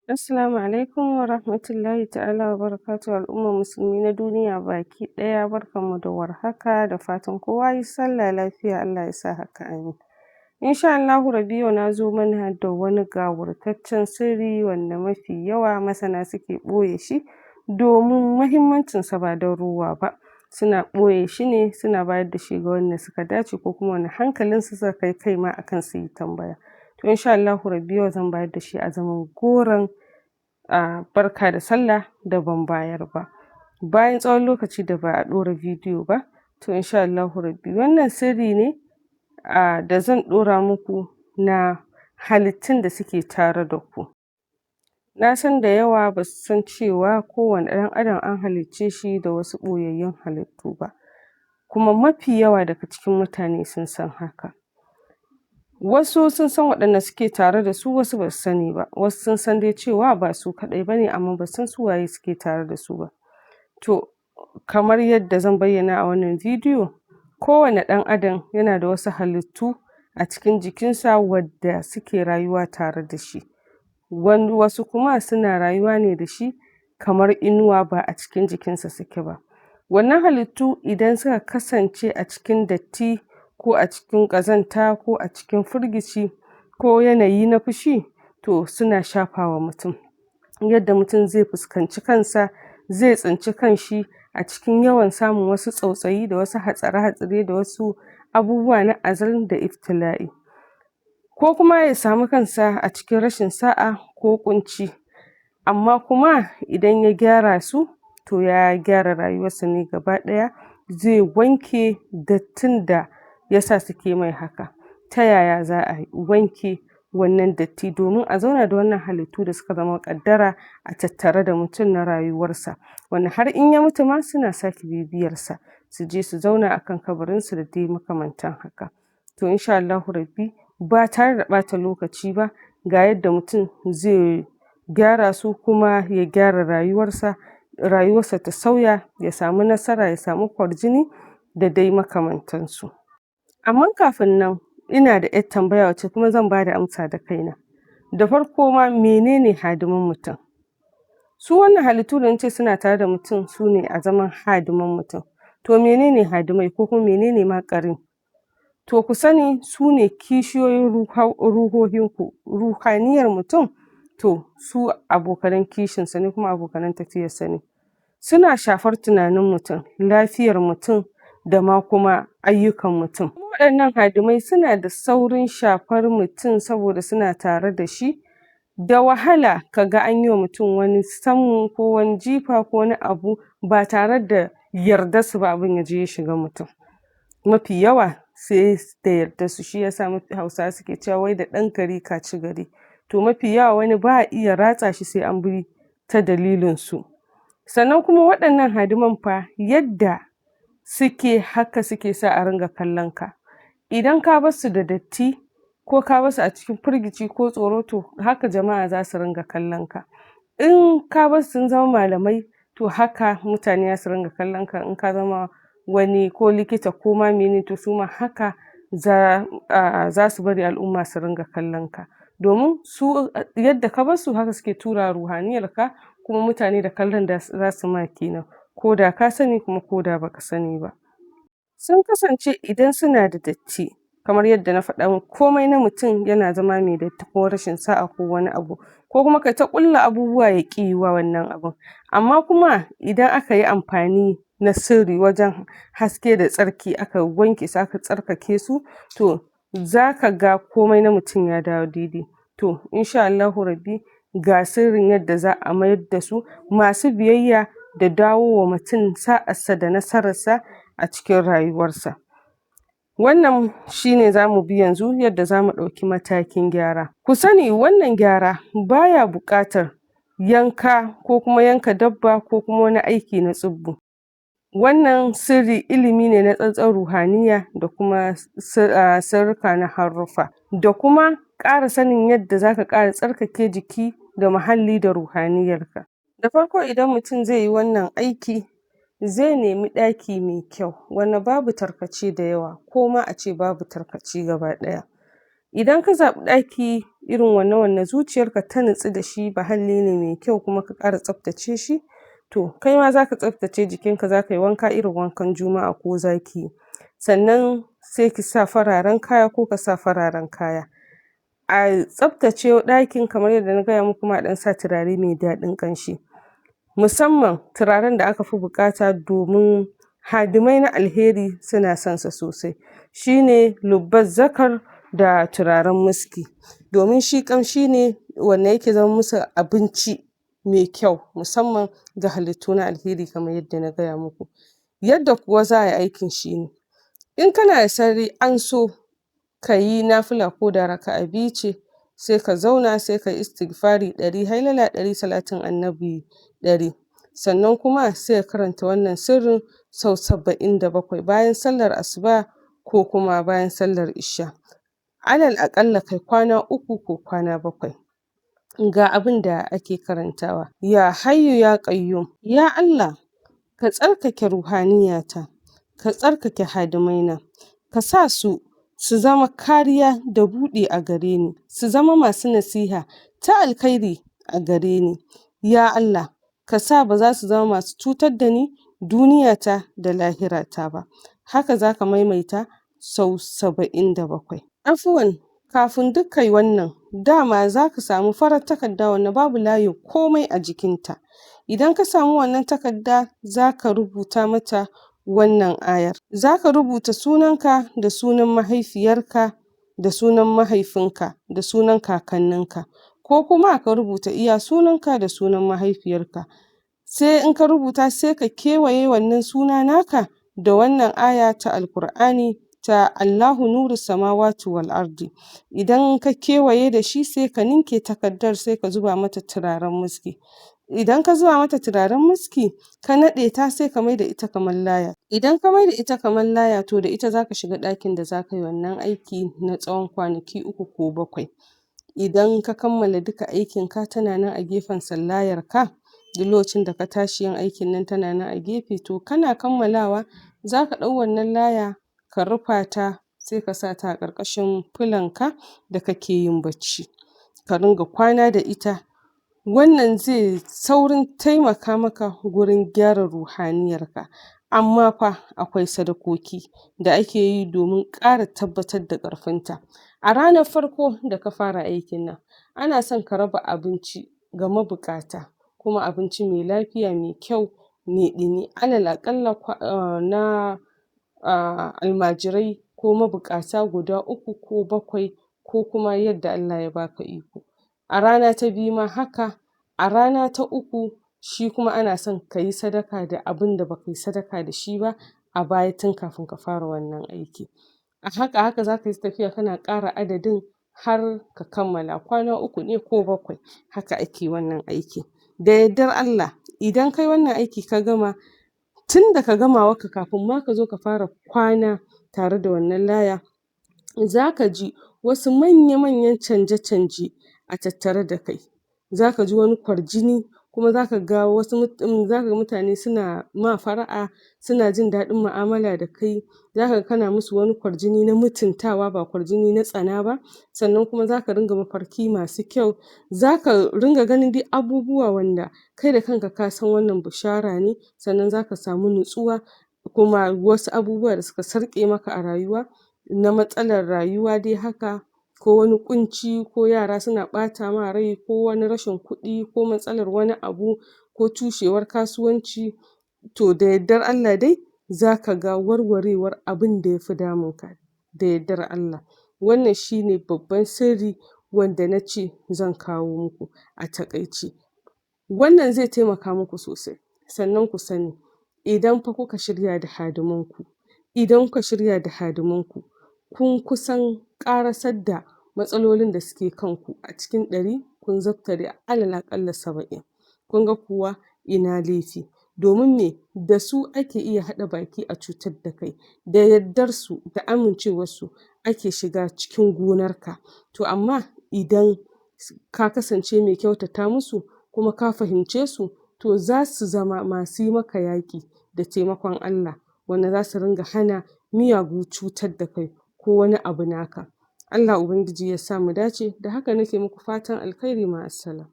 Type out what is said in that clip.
Assalamu alaikum wa rahmatullahi ta'ala wa barakatuhu al'ummar musulmi na duniya baki ɗaya, barkanmu da warhaka, da fatan kowa yayi sallah lafiya, Allah ya sa haka amin. Insha Allahu rabbi yau na zo mana da wani gawurtaccen sirri wanda mafi yawa masana suke ɓoye shi domin muhimmancinsa ba don rowa ba. Suna ɓoye shi ne suna bayar da shi ga wanda suka dace ko kuma wanda hankalinsu suka kai ma akan su yi tambaya. To insha Allahu rabbi yau zan bayar da shi a zaman goron barka da sallah da ban bayar ba. Bayan tsawon lokaci da ba a ɗora bidiyo ba, to insha Allahu rabbi wannan sirri ne da zan ɗora muku na halittun da suke tare da ku. Na san da yawa ba su san cewa kowane ɗan adam an halicce shi da wasu ɓoyayyun halittu ba, kuma mafi yawa daga cikin mutane sun san haka. Wasu sun san waɗanda suke tare da su, wasu ba su sani ba. Wasu sun san dai cewa ba su kaɗai ba ne, amma ba su san su waye suke tare da su ba. To kamar yadda zan bayyana a wannan bidiyo, kowane ɗan adam yana da wasu halittu a cikin jikinsa wadda suke rayuwa tare da shi. Wasu kuma suna rayuwa ne da shi kamar inuwa, ba a cikin jikinsa suke ba. Wannan halittu idan suka kasance a cikin datti ko a cikin ƙazanta ko a cikin firgici ko yanayi na fushi, to suna shafa wa mutum, yadda mutum zai fuskanci kansa, zai tsinci kanshi a cikin yawan samun wasu tsautsayi da wasu hatsare-hatsare da wasu abubuwa na azal da iftila'i, ko kuma ya samu kansa a cikin rashin sa'a ko ƙunci. Amma kuma idan ya gyara su, to ya gyara rayuwarsa ne gaba ɗaya, zai wanke dattin da ya sa suke mai haka. Ta yaya za a wanke wannan datti domin a zauna da wannan halittu da suka zama ƙaddara a tattare da mutum na rayuwarsa, wanda har in ya mutu ma suna sake bibiyarsa, su je su zauna a kan kabarinsa da dai makamantan haka. To insha Allahu rabbi ba tare da ɓata lokaci ba, ga yadda mutum zai gyara su kuma ya gyara rayuwarsa ta sauya, ya samu nasara, ya samu kwarjini da dai makamantansu. Amma kafin nan ina da 'yar tambaya wacce kuma zan ba da amsa da kaina. Da farko ma, menene hadimin mutum? Su wannan halittu da nace suna tare da mutum su ne a zaman hadimin mutum. To menene hadimai ko kuma menene ma ƙarin? To ku sani su ne kishiyoyin ruhohinku, ruhaniyar mutum, to su abokanan kishinsa ne kuma abokanan tafiyarsa ne. Suna shafar tunanin mutum, lafiyar mutum da ma kuma ayyukan mutum. Waɗannan hadimai suna da saurin shafar mutum saboda suna tare da shi. Da wahala ka ga an yi wa mutum wani sammu ko wani jifa ko wani abu ba tare da yardarsu ba, abin ya je ya shiga mutum. Mafi yawa sai da yardarsu, shi ya sa Hausawa suke cewa wai da ɗan gari ka ci gari. To mafi yawa wani ba a iya ratsa shi sai an bi ta dalilinsu. Sannan kuma waɗannan hadiman fa yadda suke haka suke sa a ringa kallon ka. Idan ka bar su da datti ko ka bar su a cikin firgici ko tsoro, to haka jama'a za su ringa kallon ka. In ka bar su sun zama malamai, to haka mutane za su ringa kallon ka. In ka zama wani ko likita ko ma mene, to su ma haka za su bari al'umma su ringa kallon ka, domin su yadda ka bar su haka suke tura ruhaniyarka, kuma mutane da kallon da za su ma kenan, ko da ka sani kuma ko da baka sani ba. Sun kasance idan suna da datti, kamar yadda na faɗa muku, komai na mutum yana zama mai datti ko rashin sa'a ko wani abu, ko kuma kai ta ƙulla abubuwa ya ƙi yiwuwa wannan abun. Amma kuma idan aka yi amfani na sirri wajen haske da tsarki, aka wanke su aka tsarkake su, to za ka ga komai na mutum ya dawo daidai. To insha Allahu rabbi ga sirrin yadda za a mayar da su masu biyayya da dawo wa mutum sa'arsa da nasararsa a cikin rayuwarsa. Wannan shi ne za mu bi yanzu, yadda za mu ɗauki matakin gyara. Ku sani wannan gyara baya buƙatar yanka ko kuma yanka dabba ko kuma wani aiki na tsubbu. Wannan sirri ilimi ne na tsantsar ruhaniya da kuma sirrika na haruffa, da kuma ƙara sanin yadda za ka ƙara tsarkake jiki da muhalli da ruhaniyarka. Da farko idan mutum zai yi wannan aiki, zai nemi ɗaki mai kyau wanda babu tarkace da yawa, ko ma a ce babu tarkace gaba ɗaya. Idan ka zaɓi ɗaki irin wannan wanda zuciyarka ta natsu da shi, muhalli ne mai kyau kuma ka ƙara tsaftace shi, to kai ma za ka tsaftace jikinka, za ka yi wanka irin wankan juma'a ko za ki yi. Sannan sai ki sa fararen kaya ko ka sa fararen kaya. A tsaftace ɗakin kamar yadda na gaya muku, kuma a ɗan sa turare mai daɗin ƙamshi, musamman turaren da aka fi buƙata domin hadimai na alheri suna son sa sosai, shi ne lubbezakar da turaren miski, domin shi ƙamshi ne wanda yake zama musu abinci mai kyau musamman ga halittu na alheri kamar yadda na gaya muku. Yadda kuwa za a yi aikin shi ne, in kana da sarari an so ka yi nafila ko da raka'a biyu ce, sai ka zauna sai ka yi istighfari 100, hailala 100, salatin annabi 100, sannan kuma sai ka karanta wannan sirrin sau 77 bayan sallar asuba ko kuma bayan sallar isha. Alal aƙalla kai kwana 3 ko kwana 7. Ga abin da ake karantawa: Ya hayyu ya qayyum, ya Allah ka tsarkake ruhaniyata, ka tsarkake hadimaina, ka sa su zama kariya da buɗi a gare ni, su zama masu nasiha ta alkhairi a gare ni. Ya Allah ka sa ba za su zama masu cutar da ni duniyata da lahirata ba. Haka za ka maimaita sau 77. Afuwan, kafin duk kai wannan, dama za ka samu farar takarda wanda babu layin komai a jikinta. Idan ka samu wannan takarda, za ka rubuta mata wannan ayar. Za ka rubuta sunanka da sunan mahaifiyarka da sunan mahaifinka da sunan kakanninka, ko kuma ka rubuta iya sunanka da sunan mahaifiyarka. Sai in ka rubuta, sai ka kewaye wannan suna naka da wannan aya ta Alkur'ani ta Allahu nuru samawati wal ardi. Idan ka kewaye da shi, sai ka ninke takardar, sai ka zuba mata turaren miski. Idan ka zuba mata turaren miski, ka naɗe ta, sai ka mai da ita kamar laya. Idan ka mai da ita kamar laya, to da ita za ka shiga ɗakin da za ka yi wannan aiki na tsawon kwanaki 3 ko 7. Idan ka kammala duka aikinka, tana nan a gefen sallayarka, duk lokacin da ka tashi yin aikin nan tana nan a gefe, to kana kammalawa za ka ɗau wannan laya ka rufa ta, sai ka sa ta a ƙarƙashin fulanka da kake yin bacci, ka ringa kwana da ita. Wannan zai saurin taimaka maka gurin gyara ruhaniyarka. Amma fa akwai sadakoki da ake yi domin ƙara tabbatar da ƙarfinta. A ranar farko da ka fara aikin nan, ana son ka raba abinci ga mabuƙata, kuma abinci mai lafiya, mai kyau, mai ɗumi, alal aƙalla na almajirai ko mabuƙata guda 3 ko 7, ko kuma yadda Allah ya baka iko. A rana ta biyu ma haka. A rana ta 3 shi kuma ana son ka yi sadaka da abin da ba ka yi sadaka da shi ba a baya tun kafin ka fara wannan aiki. A haka za ka yi tafiya kana ƙara adadin har ka kammala. Kwana 3 ne ko 7, haka ake wannan aiki. Da yardar Allah, idan kai wannan aiki ka gama, tun daga gamawarka kafin ma ka zo ka fara kwana tare da wannan laya, za ka ji wasu manya-manyan canje-canje a tattare da kai. Za ka ji wani kwarjini, kuma za ka ga mutane suna ma fara'a, suna jin daɗin mu'amala da kai. Za ka ga kana musu wani kwarjini na mutuntawa, ba kwarjini na tsana ba. Sannan kuma za ka ringa mafarki masu kyau. Za ka ringa ganin duk abubuwa wanda kai da kanka ka san wannan bishara ne. Sannan za ka samu nutsuwa, kuma wasu abubuwa da suka sarƙe maka a rayuwa, na matsalar rayuwa dai haka, ko wani ƙunci, ko yara suna ɓata ma rai, ko wani rashin kuɗi, ko matsalar wani abu, ko cushewar kasuwanci, to da yardar Allah dai za ka ga warwarewar abin da ya fi damunka da yardar Allah. Wannan shi ne babban sirri wanda na ce zan kawo muku a taƙaice. Wannan zai taimaka muku sosai. Sannan ku sani, idan fa kuka shirya da hadimanku, kun kusan ƙarasar da matsalolin da suke kanku. A cikin 100 kun zaftare alal aƙalla 70. Kun ga kuwa ina laifi, domin me, da su ake iya haɗa baki a cutar da kai, da yardarsu da amincewarsu ake shiga cikin gonarka. To amma idan ka kasance mai kyautata musu, kuma ka fahimce su, to za su zama masu yi maka yaƙi da taimakon Allah, wanda za su ringa hana miyagu cutar da kai ko wani abu naka. Allah Ubangiji ya sa mu dace. Da haka nake muku fatan alkhairi. Ma'assalam.